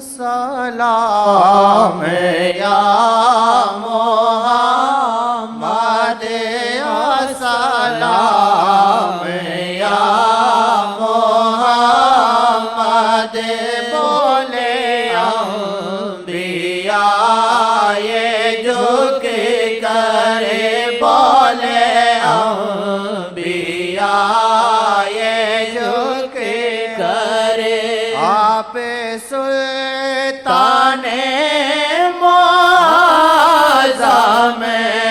سلام یا محمد سلام یا محمد بولے انبیاء یہ جھک کرے بولے انبیاء یہ جھک کرے آپ سلطان معظم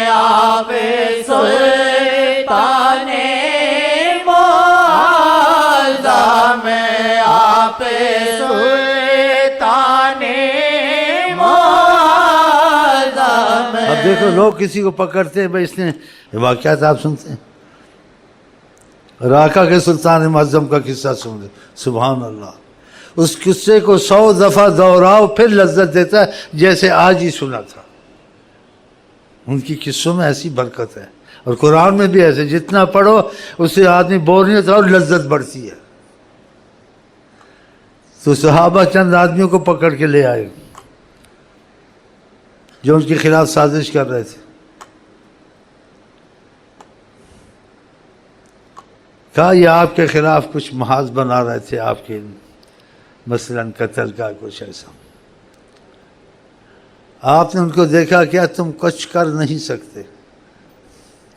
آپ سلطان معظم آپ سلطان معظم اب دیکھو لوگ کسی کو پکڑتے ہیں بھائی اس نے واقعات آپ سنتے ہیں راکا کے سلطان معظم کا قصہ سن لیں سبحان اللہ اس قصے کو 100 دفعہ دہراؤ پھر لذت دیتا ہے جیسے آج ہی سنا تھا ان کی قصوں میں ایسی برکت ہے اور قرآن میں بھی ایسے جتنا پڑھو اس سے آدمی بور نہیں ہوتا اور لذت بڑھتی ہے تو صحابہ چند آدمیوں کو پکڑ کے لے آئے جو ان کے خلاف سازش کر رہے تھے کہا یہ آپ کے خلاف کچھ محاذ بنا رہے تھے آپ کے مثلا قتل کا کچھ ایسا آپ نے ان کو دیکھا کیا تم کچھ کر نہیں سکتے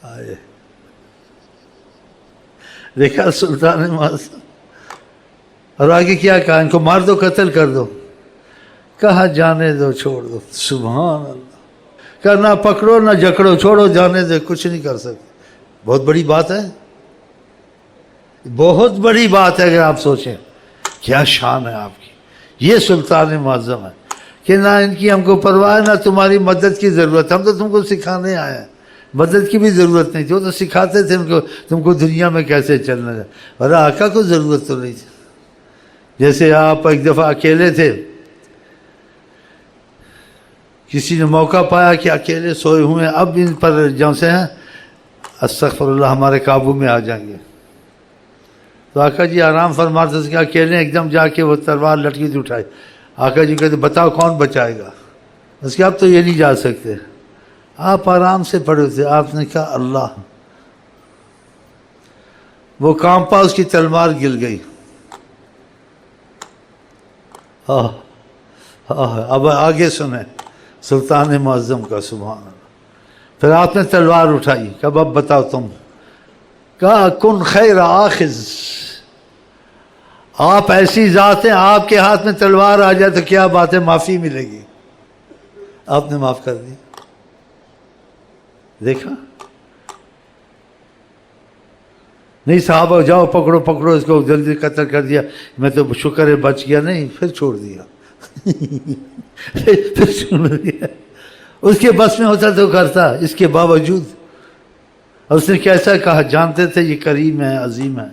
آئے دیکھا سلطان معظم اور آگے کیا کہا ان کو مار دو قتل کر دو کہا جانے دو چھوڑ دو سبحان اللہ کہا نہ پکڑو نہ جکڑو چھوڑو جانے دو کچھ نہیں کر سکتے بہت بڑی بات ہے بہت بڑی بات ہے اگر آپ سوچیں کیا شان ہے آپ کی یہ سلطان معظم ہے کہ نہ ان کی ہم کو پرواہ نہ تمہاری مدد کی ضرورت ہم تو تم کو سکھانے آئے ہیں مدد کی بھی ضرورت نہیں تھی وہ تو سکھاتے تھے ان کو تم کو دنیا میں کیسے چلنا ہے اور آقا کو ضرورت تو نہیں تھی جیسے آپ ایک دفعہ اکیلے تھے کسی نے موقع پایا کہ اکیلے سوئے ہوئے اب ان پر جو سے ہیں استغفر اللہ ہمارے قابو میں آ جائیں گے تو آقا جی آرام فرماتے تھے کہ اکیلے ایک دم جا کے وہ تلوار لٹکی تھی اٹھائی آقا جی کہتے بتاؤ کون بچائے گا اس کے اب تو یہ نہیں جا سکتے آپ آرام سے پڑے تھے آپ نے کہا اللہ وہ کانپا اس کی تلوار گر گئی اب آگے سنیں سلطان معظم کا سبحان اللہ پھر آپ نے تلوار اٹھائی کہ اب بتاؤ تم کہا کن خیر آخذ آپ ایسی ذات ہیں آپ کے ہاتھ میں تلوار آ جائے تو کیا بات ہے معافی ملے گی آپ نے معاف کر دی دیکھا نہیں صحابہ جاؤ پکڑو پکڑو اس کو جلدی قتل کر دیا میں تو شکر ہے بچ گیا نہیں پھر چھوڑ دیا پھر چھوڑ دیا اس کے بس میں ہوتا تو کرتا اس کے باوجود اور اس نے کیسا کہا جانتے تھے یہ کریم ہے عظیم ہے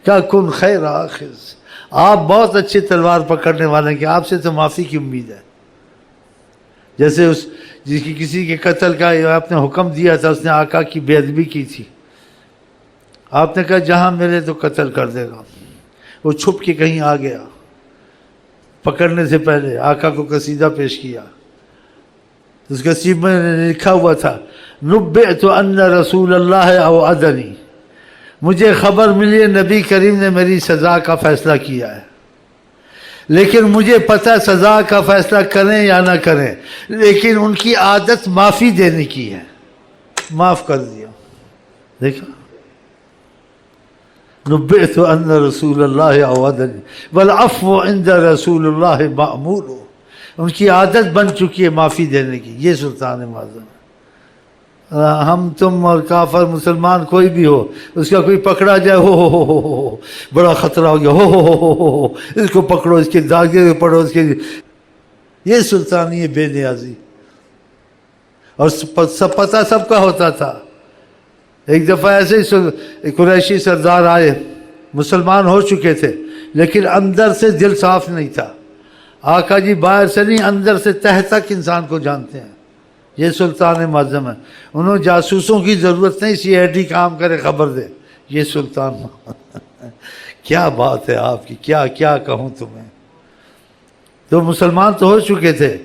کہا کن خیر آخذ آپ بہت اچھے تلوار پکڑنے والے ہیں کہ آپ سے تو معافی کی امید ہے جیسے اس جس کی کسی کے قتل کا آپ نے حکم دیا تھا اس نے آقا کی بے ادبی کی تھی آپ نے کہا جہاں ملے تو قتل کر دے گا وہ چھپ کے کہیں آ گیا پکڑنے سے پہلے آقا کو قصیدہ پیش کیا اس قصیدے میں لکھا ہوا تھا نبئت ان رسول اللہ اوعدنی مجھے خبر ملی نبی کریم نے میری سزا کا فیصلہ کیا ہے لیکن مجھے پتہ سزا کا فیصلہ کریں یا نہ کریں لیکن ان کی عادت معافی دینے کی ہے معاف کر دیا دیکھا نبئت ان رسول اللہ اوعدنی والعفو عند رسول اللہ مأمور ان کی عادت بن چکی ہے معافی دینے کی یہ سلطان معظم ہم تم اور کافر مسلمان کوئی بھی ہو اس کا کوئی پکڑا جائے ہو بڑا خطرہ ہو گیا ہو اس کو پکڑو اس کے داغے پڑھو اس کے یہ سلطانی ہے بے نیازی اور سب پتہ سب کا ہوتا تھا ایک دفعہ ایسے ہی قریشی سردار آئے مسلمان ہو چکے تھے لیکن اندر سے دل صاف نہیں تھا آقا جی باہر سے نہیں اندر سے تہ تک انسان کو جانتے ہیں یہ سلطان معظم ہے انہوں جاسوسوں کی ضرورت نہیں سی آئی ڈی کام کرے خبر دے یہ سلطان کیا بات ہے آپ کی کیا کہوں تمہیں تو مسلمان تو ہو چکے تھے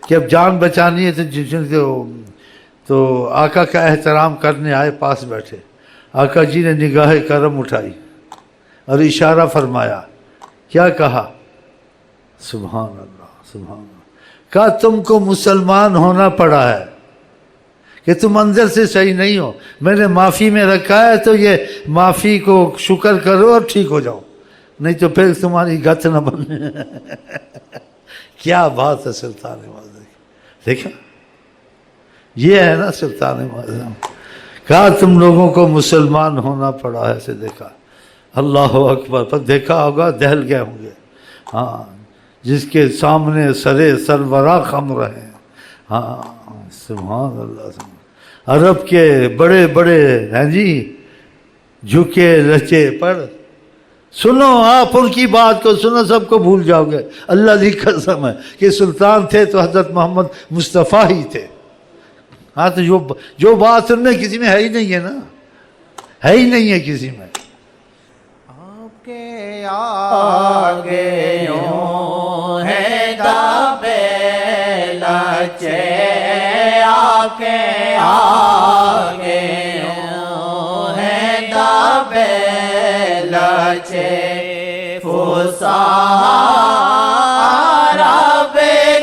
کہ اب جان بچانی ہے تو آقا کا احترام کرنے آئے، پاس بیٹھے۔ آقا جی نے نگاہ کرم اٹھائی اور اشارہ فرمایا، کیا کہا؟ سبحان اللہ سبحان اللہ، کہا تم کو مسلمان ہونا پڑا ہے کہ تم اندر سے صحیح نہیں ہو، میں نے معافی میں رکھا ہے تو یہ معافی کو شکر کرو اور ٹھیک ہو جاؤ، نہیں تو پھر تمہاری گت نہ بنے۔ کیا بات ہے سلطان معظم، دیکھا یہ ہے نا سلطان معظم، کہا تم لوگوں کو مسلمان ہونا پڑا ہے، سے دیکھا اللہ اکبر، پر دیکھا ہوگا دہل گئے ہوں گے، ہاں جس کے سامنے سرے سربراہ خم رہے، ہاں سبحان اللہ سبحان۔ عرب کے بڑے بڑے ہیں جی جھکے لچے پر، سنو آپ ان کی بات کو سنو، سب کو بھول جاؤ گے۔ اللہ کی قسم ہے کہ سلطان تھے تو حضرت محمد مصطفیٰ ہی تھے، ہاں تو جو بات ان میں کسی میں ہے ہی نہیں ہے نا، ہے ہی نہیں ہے کسی میں۔ آپ کے آگے یوں ہے دبے لچے، آپ کے آگے یوں ہے دبے لچے، فسحا عرب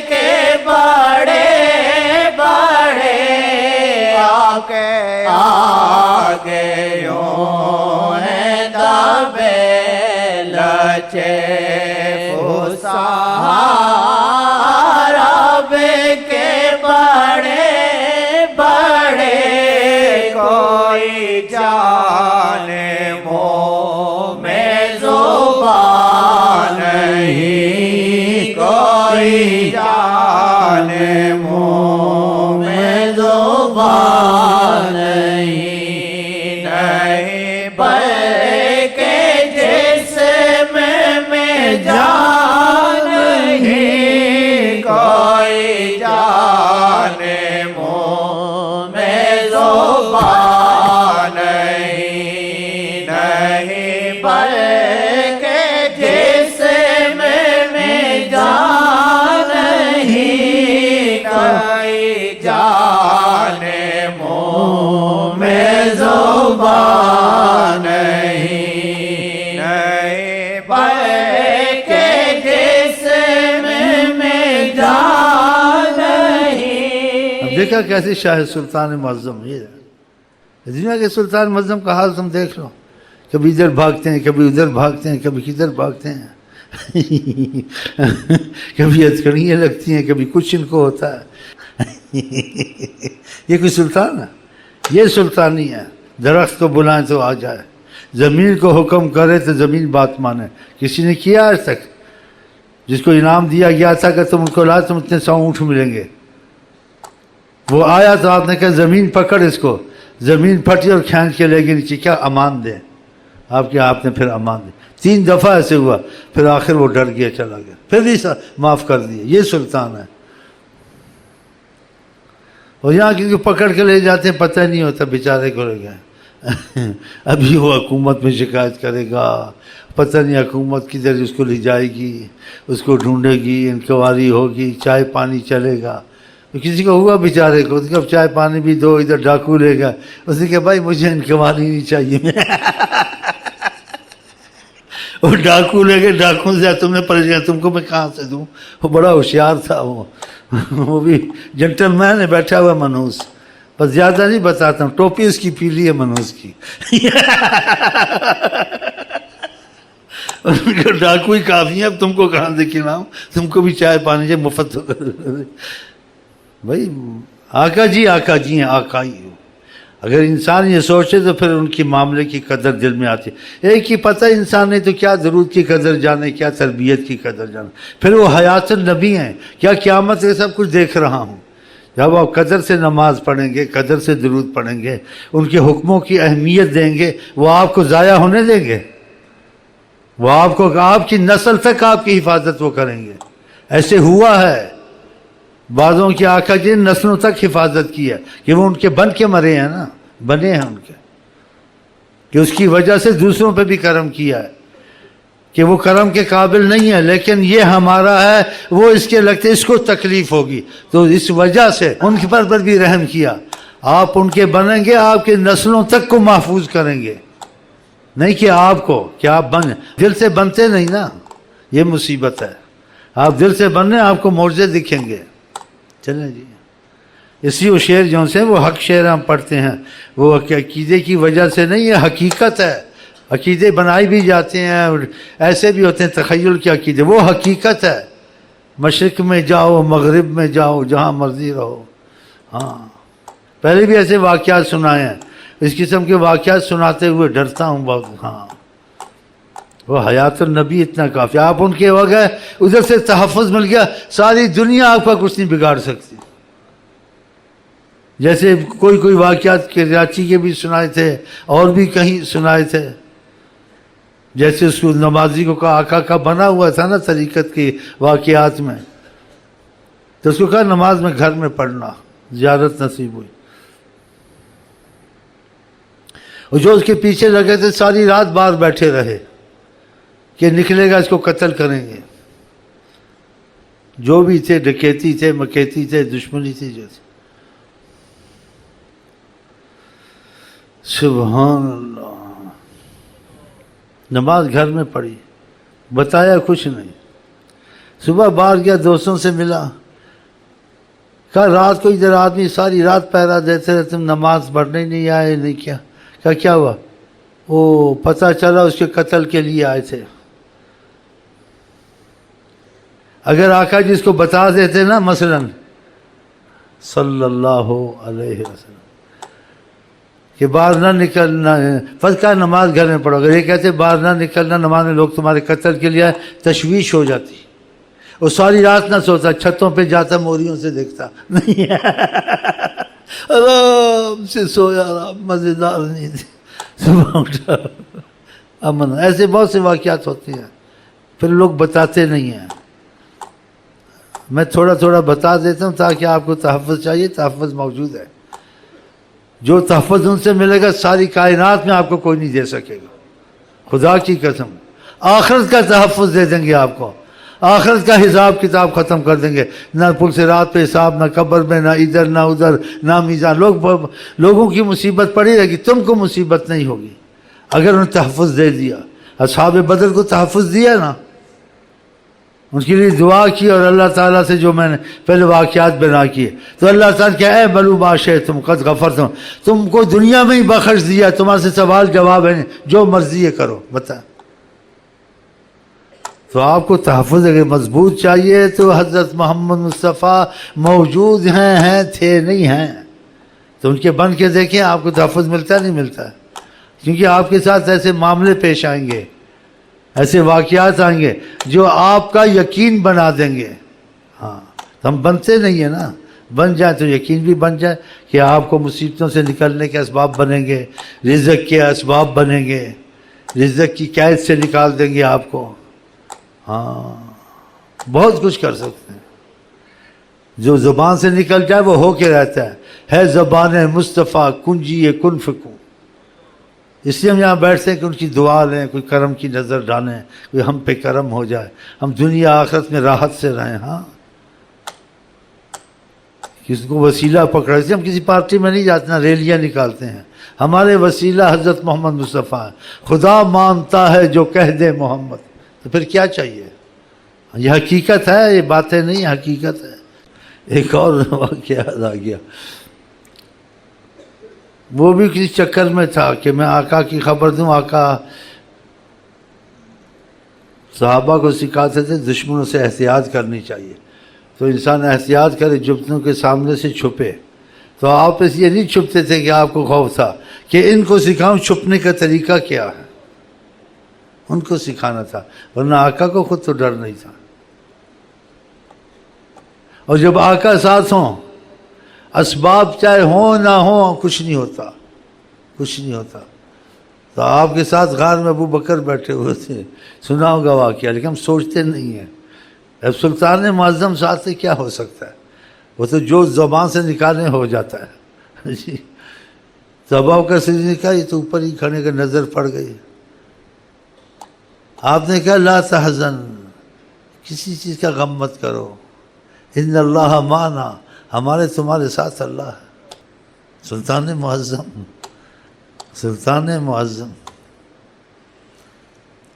کے بڑے بڑے، آپ کے آگے یوں ہے دبے لچے، فسحا عرب کے بڑے بڑے، کوئی جانے منہ میں زبان نہیں، کوئی جانے منہ میں زبان نہیں، نہیں بلکہ جسم میں جان نہیں، کوئی جانے منہ میں زبان نہیں، نہیں بلکہ جسم میں جان نہیں، کوئی جانے منہ میں زبان نہیں، نہیں بلکہ جسم میں جان نہیں۔ اب دیکھا کیسے شاہ سلطان معظم، یہ دنیا کے سلطان معظم کا حال تم دیکھ لو، کبھی ادھر بھاگتے ہیں کبھی ادھر بھاگتے ہیں کبھی کدھر بھاگتے ہیں، کبھی ہتھکڑیاں لگتی ہیں کبھی کچھ ان کو ہوتا ہے۔ یہ کوئی سلطان ہے؟ یہ سلطانی ہے، درخت کو بلائیں تو آ جائے، زمین کو حکم کرے تو زمین بات مانے۔ کسی نے کیا آج تک؟ جس کو انعام دیا گیا تھا کہ تم ان کو لائے تم اتنے 100 اونٹ ملیں گے، وہ آیا تو آپ نے کہا زمین پکڑ اس کو، زمین پھٹی اور کھینچ کے لے گی نیچے، کیا امان دیں آپ کے، آپ نے پھر امان دے، 3 دفعہ ایسے ہوا، پھر آخر وہ ڈر گیا چلا گیا، پھر بھی معاف کر دیا۔ یہ سلطان ہے۔ اور یہاں کیونکہ پکڑ کے لے جاتے ہیں پتہ نہیں ہوتا بیچارے کو لے گئے، ابھی وہ حکومت میں شکایت کرے گا، پتہ نہیں حکومت کدھر اس کو لے جائے گی، اس کو ڈھونڈے گی، انکوائری ہوگی، چائے پانی چلے گا۔ کسی کو ہوا بیچارے کو، اس کو اب چائے پانی بھی دو، ادھر ڈاکو لے گا، اس نے کہا بھائی مجھے انکوائری نہیں چاہیے، وہ ڈاکو لے گئے، ڈاکو سے تم نے پریشان، تم کو میں کہاں سے دوں؟ وہ بڑا ہوشیار تھا، وہ بھی جنٹل مین ہے، بیٹھا ہوا منوس، بس زیادہ نہیں بتاتا ہوں، ٹوپی اس کی پیلی ہے منوس کی، ڈاکو ہی کافی ہے، اب تم کو کہاں سے کھلاؤں، تم کو بھی چائے پانی سے مفت بھائی آقا جی ہیں، آقا ہی ہو۔ اگر انسان یہ سوچے تو پھر ان کی معاملے کی قدر دل میں آتی ہے۔ ایک ہی پتہ انسان نے تو کیا ضرورت کی قدر جانے، کیا تربیت کی قدر جانے، پھر وہ حیات النبی ہیں، کیا قیامت سے سب کچھ دیکھ رہا ہوں۔ جب آپ قدر سے نماز پڑھیں گے، قدر سے درود پڑھیں گے، ان کے حکموں کی اہمیت دیں گے، وہ آپ کو ضائع ہونے دیں گے؟ وہ آپ کو، آپ کی نسل تک آپ کی حفاظت وہ کریں گے۔ ایسے ہوا ہے، بعضوں کی آقا جی نسلوں تک حفاظت کی ہے کہ وہ ان کے بن کے مرے ہیں نا، بنے ہیں ان کے، کہ اس کی وجہ سے دوسروں پہ بھی کرم کیا ہے۔ کہ وہ کرم کے قابل نہیں ہے، لیکن یہ ہمارا ہے، وہ اس کے لگتے اس کو تکلیف ہوگی، تو اس وجہ سے ان کے پر بھی رحم کیا۔ آپ ان کے بنیں گے، آپ کے نسلوں تک کو محفوظ کریں گے، نہیں کہ آپ کو کہ آپ بن دل سے بنتے نہیں نا، یہ مصیبت ہے۔ آپ دل سے بننے، آپ کو معجزے دکھیں گے۔ چلیں جی، اسی وہ شعر جو سے وہ حق شعر ہم پڑھتے ہیں، وہ عقیدے کی وجہ سے نہیں، یہ حقیقت ہے۔ عقیدے بنائی بھی جاتے ہیں اور ایسے بھی ہوتے ہیں تخیل کے عقیدے، وہ حقیقت ہے۔ مشرق میں جاؤ، مغرب میں جاؤ، جہاں مرضی رہو۔ ہاں، پہلے بھی ایسے واقعات سنائے ہیں، اس قسم کے واقعات سناتے ہوئے ڈرتا ہوں بہت۔ ہاں، وہ حیات النبی اتنا کافی، آپ ان کے وغیرہ ادھر سے تحفظ مل گیا، ساری دنیا آپ کا کچھ نہیں بگاڑ سکتی۔ جیسے کوئی واقعات کراچی کے بھی سنائے تھے اور بھی کہیں سنائے تھے، جیسے اس کو نمازی کو کہا، آقا کا بنا ہوا تھا نا طریقت کے واقعات میں، تو اس کو کہا نماز میں گھر میں پڑھنا، زیارت نصیب ہوئی۔ اور جو اس کے پیچھے لگے تھے ساری رات باہر بیٹھے رہے کہ نکلے گا اس کو قتل کریں گے، جو بھی تھے، ڈکیتی تھے، مکیتی تھے، دشمنی تھی جو تھی۔ سبحان اللہ، نماز گھر میں پڑھی، بتایا کچھ نہیں۔ صبح باہر گیا، دوستوں سے ملا، کہا رات کو ادھر آدمی ساری رات پہرا دیتے رہے، تم نماز پڑھنے ہی نہیں آئے، نہیں کیا؟ کہا کیا ہوا؟ وہ پتہ چلا اس کے قتل کے لیے آئے تھے۔ اگر آقا جی اس کو بتا دیتے نا، مثلا صلی اللہ علیہ وسلم کہ باہر نہ نکلنا، فرض کا نماز گھر میں پڑھو، اگر یہ کہتے باہر نہ نکلنا نماز میں، لوگ تمہارے قتل کے لیے آئے، تشویش ہو جاتی، اور ساری رات نہ سوتا، چھتوں پہ جاتا، موریوں سے دیکھتا نہیں، آرام سے سویا، آرام، مزیدار نیند، صبح اٹھا، امن۔ ایسے بہت سے واقعات ہوتے ہیں، پھر لوگ بتاتے نہیں ہیں۔ میں تھوڑا تھوڑا بتا دیتا ہوں تاکہ آپ کو تحفظ چاہیے، تحفظ موجود ہے۔ جو تحفظ ان سے ملے گا ساری کائنات میں آپ کو کوئی نہیں دے سکے گا، خدا کی قسم۔ آخرت کا تحفظ دے دیں گے آپ کو، آخرت کا حساب کتاب ختم کر دیں گے، نہ پلسرات پہ حساب، نہ قبر میں، نہ ادھر نہ ادھر، نہ میزان۔ لوگوں کی مصیبت پڑی رہے گی، تم کو مصیبت نہیں ہوگی اگر انہوں نے تحفظ دے دیا۔ اصحاب بدر کو تحفظ دیا نا، ان کے لیے دعا کی، اور اللہ تعالیٰ سے جو میں نے پہلے واقعات بیان کیے، تو اللہ تعالیٰ کہ اے بلو باشے تم قد غفرتم، تم کو دنیا میں ہی بخش دیا، تمہارے سے سوال جواب ہے، جو مرضی ہے کرو، بتا۔ تو آپ کو تحفظ اگر مضبوط چاہیے تو حضرت محمد مصطفیٰ موجود ہیں تھے نہیں ہیں، تو ان کے بن کے دیکھیں، آپ کو تحفظ ملتا نہیں ملتا، کیونکہ آپ کے ساتھ ایسے معاملے پیش آئیں گے، ایسے واقعات آئیں گے جو آپ کا یقین بنا دیں گے۔ ہاں، ہم بنتے نہیں ہیں نا، بن جائیں تو یقین بھی بن جائے کہ آپ کو مصیبتوں سے نکلنے کے اسباب بنیں گے، رزق کے اسباب بنیں گے، رزق کی قید سے نکال دیں گے آپ کو۔ ہاں، بہت کچھ کر سکتے ہیں۔ جو زبان سے نکل جائے وہ ہو کے رہتا ہے زبان مصطفیٰ کنجی کن فکوں۔ اس لیے ہم یہاں بیٹھتے ہیں کہ ان کی دعا لیں، کوئی کرم کی نظر ڈالیں، کوئی ہم پہ کرم ہو جائے، ہم دنیا آخرت میں راحت سے رہیں۔ ہاں، کسی کو وسیلہ پکڑا، اس لیے ہم کسی پارٹی میں نہیں جاتے، نہ ریلیاں نکالتے ہیں، ہمارے وسیلہ حضرت محمد مصطفیٰ ہے۔ خدا مانتا ہے جو کہہ دے محمد، تو پھر کیا چاہیے؟ یہ حقیقت ہے، یہ باتیں نہیں، حقیقت ہے۔ ایک اور واقعہ یاد آ گیا، وہ بھی کسی چکر میں تھا کہ میں آقا کی خبر دوں۔ آقا صحابہ کو سکھاتے تھے دشمنوں سے احتیاط کرنی چاہیے، تو انسان احتیاط کرے، جبتوں کے سامنے سے چھپے۔ تو آپ اس لیے نہیں چھپتے تھے کہ آپ کو خوف تھا کہ ان کو سکھاؤں چھپنے کا طریقہ کیا ہے، ان کو سکھانا تھا، ورنہ آقا کو خود تو ڈر نہیں تھا۔ اور جب آقا ساتھ ہوں، اسباب چاہے ہوں نہ ہوں، کچھ نہیں ہوتا، کچھ نہیں ہوتا۔ تو آپ کے ساتھ غار میں ابو بکر بیٹھے ہوئے تھے، سنا ہوگا واقعہ، لیکن ہم سوچتے نہیں ہیں۔ اب سلطان معظم ساتھ سے کیا ہو سکتا ہے، وہ تو جو زبان سے نکالنے ہو جاتا ہے جی۔ تو ابو بکر سے نے کہا یہ تو اوپر ہی کھڑے کا نظر پڑ گئی، آپ نے کہا لا تحزن، کسی چیز کا غم مت کرو، ان اللہ معنا، ہمارے تمہارے ساتھ اللہ ہے۔ سلطان معظم، سلطان معظم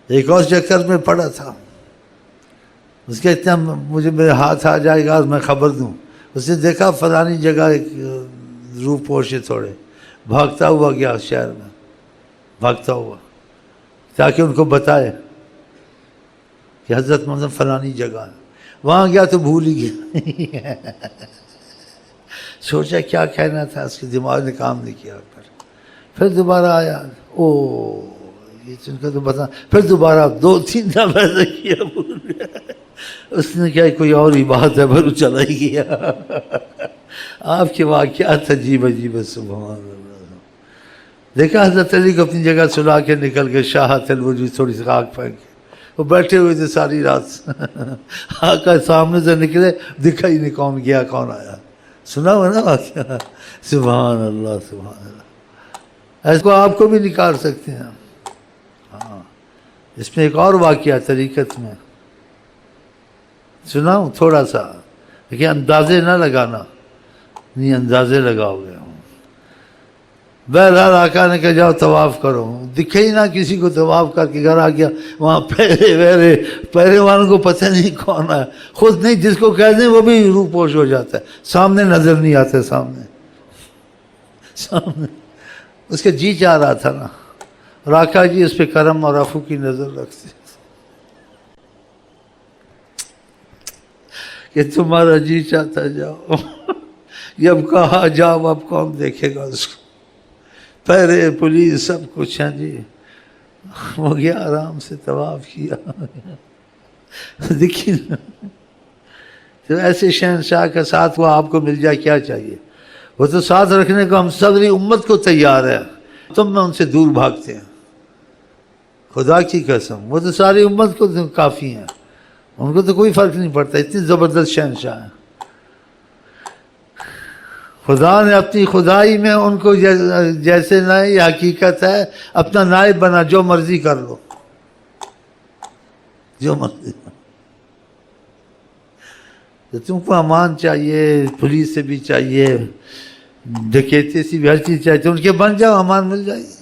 ایک اور چکر میں پڑا تھا، اس کے اتنا مجھے میرے ہاتھ آ جائے گا میں خبر دوں۔ اس نے دیکھا فلانی جگہ ایک روح پوش ہے تھوڑے، بھاگتا ہوا گیا شہر میں، بھاگتا ہوا تاکہ ان کو بتائے کہ حضرت محمد فلانی جگہ ہے۔ وہاں گیا تو بھول ہی گیا، سوچا کیا کہنا تھا، اس کے دماغ نے کام نہیں کیا۔ پھر دوبارہ آیا، او یہ ان کا تو بتا، پھر دوبارہ 2-3 دفعہ ایسا کیا، بھول گیا۔ اس نے کیا کوئی اور ہی بات ہے، پھر چلا ہی گیا۔ آپ کے واقعات عجیب عجیب ہے، سبحان اللہ۔ دیکھا حضرت علی کو اپنی جگہ سلا کے نکل کے شاہت الوجود تھوڑی سی خاک پھینک کے، وہ بیٹھے ہوئے تھے ساری رات، آقا سامنے سے نکلے، دکھا ہی نہیں کون گیا کون آیا۔ سنا ہوا نا واقعہ، سبحان اللہ سبحان اللہ۔ ایسے کو آپ کو بھی نکال سکتے ہیں۔ ہاں، اس میں ایک اور واقعہ طریقت میں سناؤں تھوڑا سا، لیکن اندازے نہ لگانا، نہیں اندازے لگاؤ گے۔ بہرحال آقا نے کہا جاؤ طواف کرو، دکھے ہی نہ کسی کو، طواف کر کے گھر آ گیا، وہاں پہرے والوں کو پتہ نہیں کون ہے، خود نہیں جس کو کہہ دیں وہ بھی روح پوش ہو جاتا ہے، سامنے نظر نہیں آتے، سامنے اس کا جی چاہ رہا تھا نا، اور آقا جی اس پہ کرم اور عفو کی نظر رکھتے کہ تمہارا جی چاہتا جاؤ، جب کہا جاؤ اب کون دیکھے گا اس کو، پہرے پولیس سب کچھ ہیں جی۔ وہ گیا آرام سے طواف کیا، دیکھیے تو ایسے شہنشاہ کا ساتھ وہ آپ کو مل جائے کیا چاہیے؟ وہ تو ساتھ رکھنے کو ہم صدری امت کو تیار ہے، تم میں ان سے دور بھاگتے ہیں، خدا کی قسم وہ تو ساری امت کو کافی ہیں، ان کو تو کوئی فرق نہیں پڑتا، اتنی زبردست شہنشاہ ہیں۔ خدا نے اپنی خدائی میں ان کو جیسے نہ یہ حقیقت ہے، اپنا نائب بنا، جو مرضی کر لو، جو مرضی۔ تو تم کو امان چاہیے، پولیس سے بھی چاہیے، ڈکیتی سے بھی، ہر چیز چاہیے، تو ان کے بن جاؤ، امان مل جائے گی۔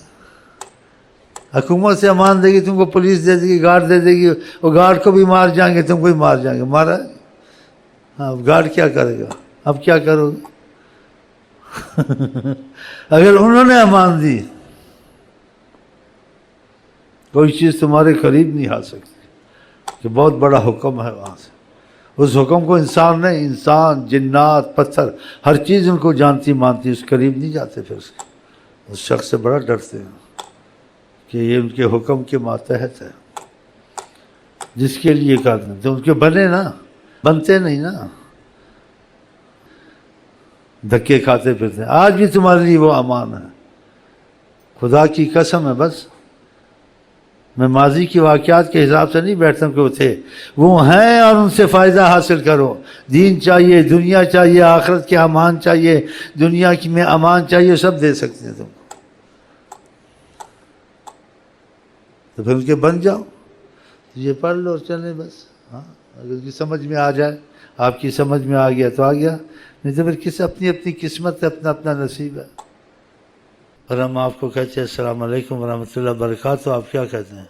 حکومت سے امان دے گی تم کو، پولیس دے دے گی، گارڈ دے دے گی، وہ گارڈ کو بھی مار جائیں گے، تم کو بھی مار جائیں گے، مارا۔ ہاں گارڈ کیا کرے گا، اب کیا کرو گے؟ اگر انہوں نے امان دی، کوئی چیز تمہارے قریب نہیں آ سکتی، کہ بہت بڑا حکم ہے وہاں سے، اس حکم کو انسان نہیں، انسان، جنات، پتھر، ہر چیز ان کو جانتی مانتی، اس قریب نہیں جاتے، پھر اس شخص سے بڑا ڈرتے ہیں کہ یہ ان کے حکم کے ماتحت ہے، جس کے لیے کرتے ہیں تو ان کے بنے نا، بنتے نہیں نا، دھکے کھاتے پھرتے ہیں۔ آج بھی تمہارے لیے وہ امان ہے، خدا کی قسم ہے۔ بس میں ماضی کی واقعات کے حساب سے نہیں بیٹھتا ہوں کہ وہ تھے، وہ ہیں، اور ان سے فائدہ حاصل کرو۔ دین چاہیے، دنیا چاہیے، آخرت کے امان چاہیے، دنیا کی میں امان چاہیے، سب دے سکتے ہیں تم کو، تو پھر ان کے بن جاؤ، یہ پڑھ لو اور چلیں بس۔ ہاں اگر کی سمجھ میں آ جائے، آپ کی سمجھ میں آ گیا تو آ گیا، نہیں تو پھر کس اپنی اپنی قسمت ہے، اپنا اپنا نصیب ہے۔ اور ہم آپ کو کہتے ہیں السلام علیکم ورحمۃ اللہ وبرکاتہ، آپ کیا کہتے ہیں؟